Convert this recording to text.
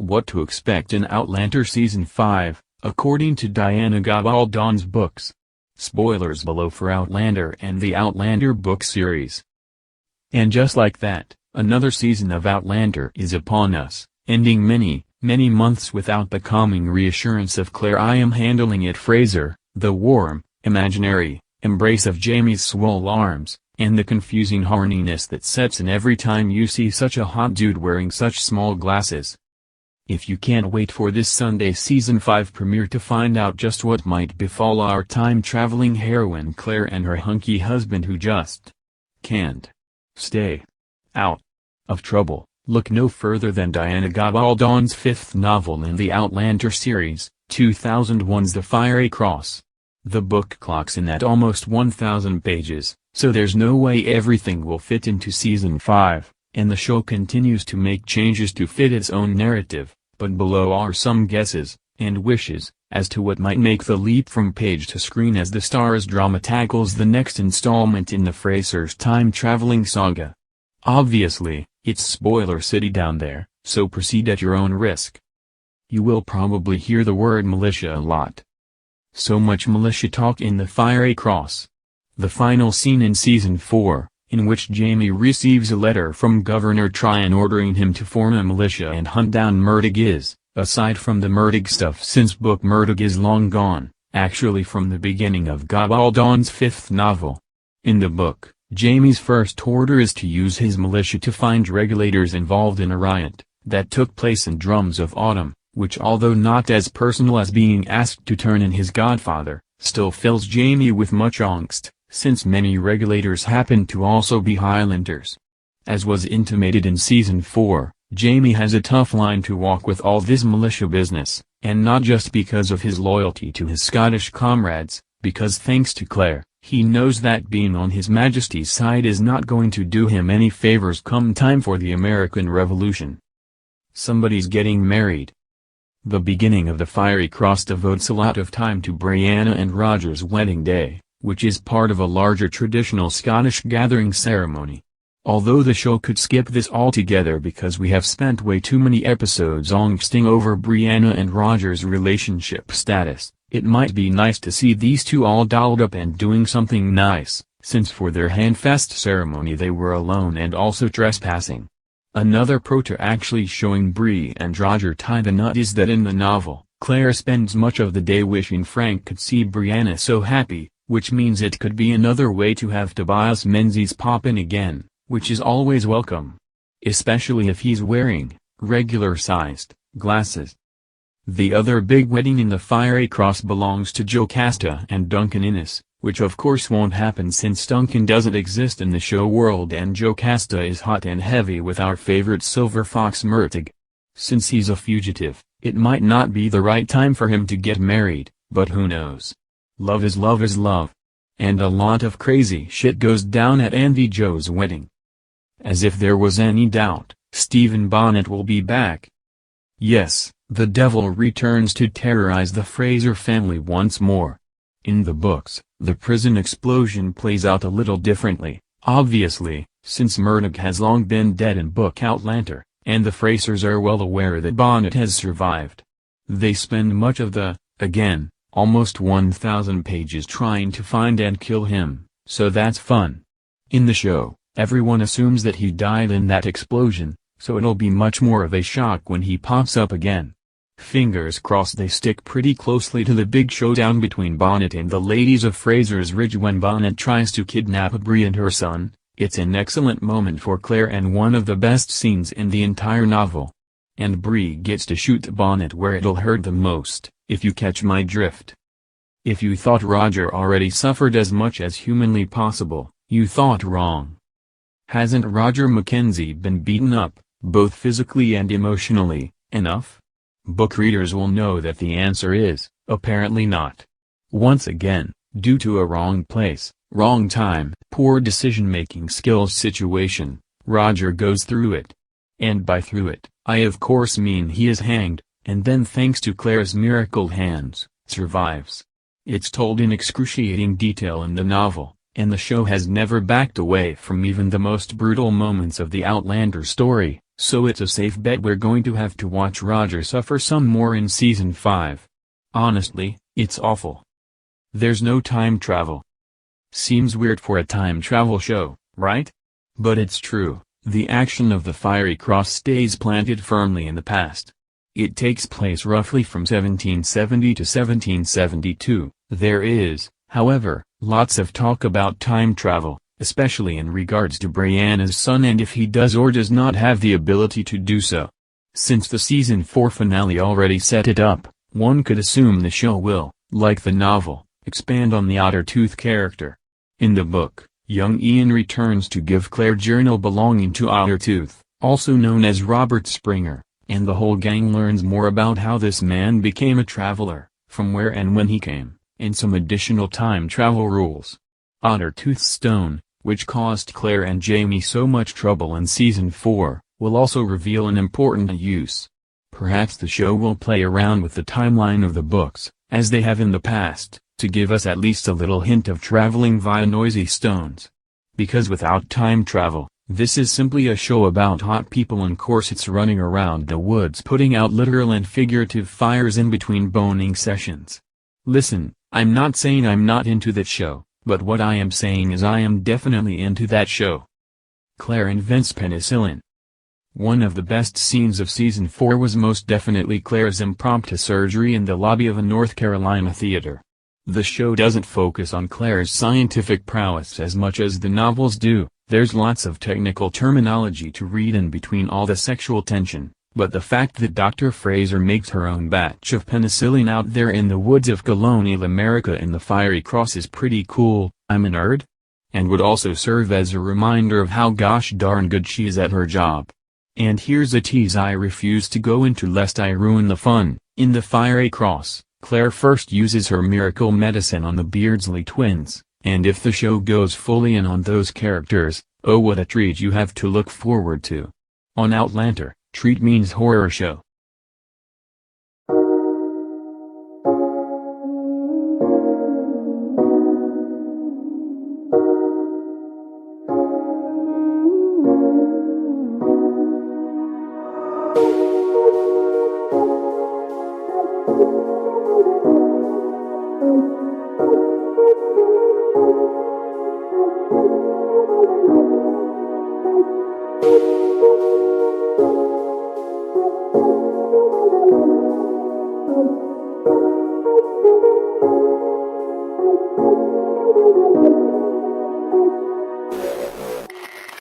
What to expect in Outlander Season 5, according to Diana Gabaldon's books. Spoilers below for Outlander and the Outlander book series. And just like that, another season of Outlander is upon us, ending many, many months without the calming reassurance of Claire. I am handling it. Fraser, the warm, imaginary embrace of Jamie's swole arms, and the confusing horniness that sets in every time you see such a hot dude wearing such small glasses. If you can't wait for this Sunday Season 5 premiere to find out just what might befall our time-traveling heroine Claire and her hunky husband who just can't stay out of trouble, look no further than Diana Gabaldon's fifth novel in the Outlander series, 2001's The Fiery Cross. The book clocks in at almost 1,000 pages, so there's no way everything will fit into Season 5, and the show continues to make changes to fit its own narrative. But below are some guesses, and wishes, as to what might make the leap from page to screen as the Starz drama tackles the next installment in the Frasers time-traveling saga. Obviously, it's spoiler city down there, so proceed at your own risk. You will probably hear the word militia a lot. So much militia talk in The Fiery Cross. The final scene in Season 4, in which Jamie receives a letter from Governor Tryon ordering him to form a militia and hunt down Murdoch is, aside from the Murdoch stuff since book Murdoch is long gone, actually from the beginning of Gabaldon's fifth novel. In the book, Jamie's first order is to use his militia to find regulators involved in a riot that took place in Drums of Autumn, which although not as personal as being asked to turn in his godfather, still fills Jamie with much angst, since many regulators happen to also be Highlanders. As was intimated in Season 4, Jamie has a tough line to walk with all this militia business, and not just because of his loyalty to his Scottish comrades, because thanks to Claire, he knows that being on His Majesty's side is not going to do him any favors come time for the American Revolution. Somebody's getting married. The beginning of The Fiery Cross devotes a lot of time to Brianna and Roger's wedding day, which is part of a larger traditional Scottish gathering ceremony. Although the show could skip this altogether because we have spent way too many episodes angsting over Brianna and Roger's relationship status, it might be nice to see these two all dolled up and doing something nice, since for their handfast ceremony they were alone and also trespassing. Another pro to actually showing Bri and Roger tie the knot is that in the novel, Claire spends much of the day wishing Frank could see Brianna so happy, which means it could be another way to have Tobias Menzies pop in again, which is always welcome. Especially if he's wearing regular-sized glasses. The other big wedding in The Fiery Cross belongs to Jocasta and Duncan Innes, which of course won't happen since Duncan doesn't exist in the show world and Jocasta is hot and heavy with our favorite silver fox Murtig. Since he's a fugitive, it might not be the right time for him to get married, but who knows. Love is love is love. And a lot of crazy shit goes down at Andy Joe's wedding. As if there was any doubt, Stephen Bonnet will be back. Yes, the devil returns to terrorize the Fraser family once more. In the books, the prison explosion plays out a little differently, obviously, since Murdoch has long been dead in book Outlander, and the Frasers are well aware that Bonnet has survived. They spend much of the, again, almost 1,000 pages trying to find and kill him, so that's fun. In the show, everyone assumes that he died in that explosion, so it'll be much more of a shock when he pops up again. Fingers crossed they stick pretty closely to the big showdown between Bonnet and the ladies of Fraser's Ridge when Bonnet tries to kidnap Bri and her son. It's an excellent moment for Claire and one of the best scenes in the entire novel. And Bri gets to shoot Bonnet where it'll hurt the most, if you catch my drift. If you thought Roger already suffered as much as humanly possible, you thought wrong. Hasn't Roger Mackenzie been beaten up, both physically and emotionally, enough? Book readers will know that the answer is, apparently not. Once again, due to a wrong place, wrong time, poor decision-making skills situation, Roger goes through it. And by through it, I of course mean he is hanged, and then thanks to Claire's miracle hands, survives. It's told in excruciating detail in the novel, and the show has never backed away from even the most brutal moments of the Outlander story, So it's a safe bet we're going to have to watch Roger suffer some more in season 5. Honestly, it's awful. There's no time travel. Seems weird for a time travel show, right? But it's true, the action of the Fiery Cross stays planted firmly in the past. It takes place roughly from 1770 to 1772. There is, however, lots of talk about time travel, especially in regards to Brianna's son and if he does or does not have the ability to do so. Since the season 4 finale already set it up, one could assume the show will, like the novel, expand on the Ottertooth character. In the book, young Ian returns to give Claire journal belonging to Ottertooth, also known as Robert Springer, and the whole gang learns more about how this man became a traveler, from where and when he came, and some additional time travel rules. Ottertooth's stone, which caused Claire and Jamie so much trouble in season 4, will also reveal an important use. Perhaps the show will play around with the timeline of the books, as they have in the past, to give us at least a little hint of traveling via noisy stones. Because without time travel, this is simply a show about hot people in corsets running around the woods putting out literal and figurative fires in between boning sessions. Listen, I'm not saying I'm not into that show, but what I am saying is I am definitely into that show. Claire invents penicillin. One of the best scenes of season 4 was most definitely Claire's impromptu surgery in the lobby of a North Carolina theater. The show doesn't focus on Claire's scientific prowess as much as the novels do, there's lots of technical terminology to read in between all the sexual tension, but the fact that Dr. Fraser makes her own batch of penicillin out there in the woods of colonial America in the Fiery Cross is pretty cool. I'm a nerd? And would also serve as a reminder of how gosh darn good she is at her job. And here's a tease I refuse to go into lest I ruin the fun. In the Fiery Cross, Claire first uses her miracle medicine on the Beardsley twins, and if the show goes fully in on those characters, oh what a treat you have to look forward to. On Outlander, treat means horror show.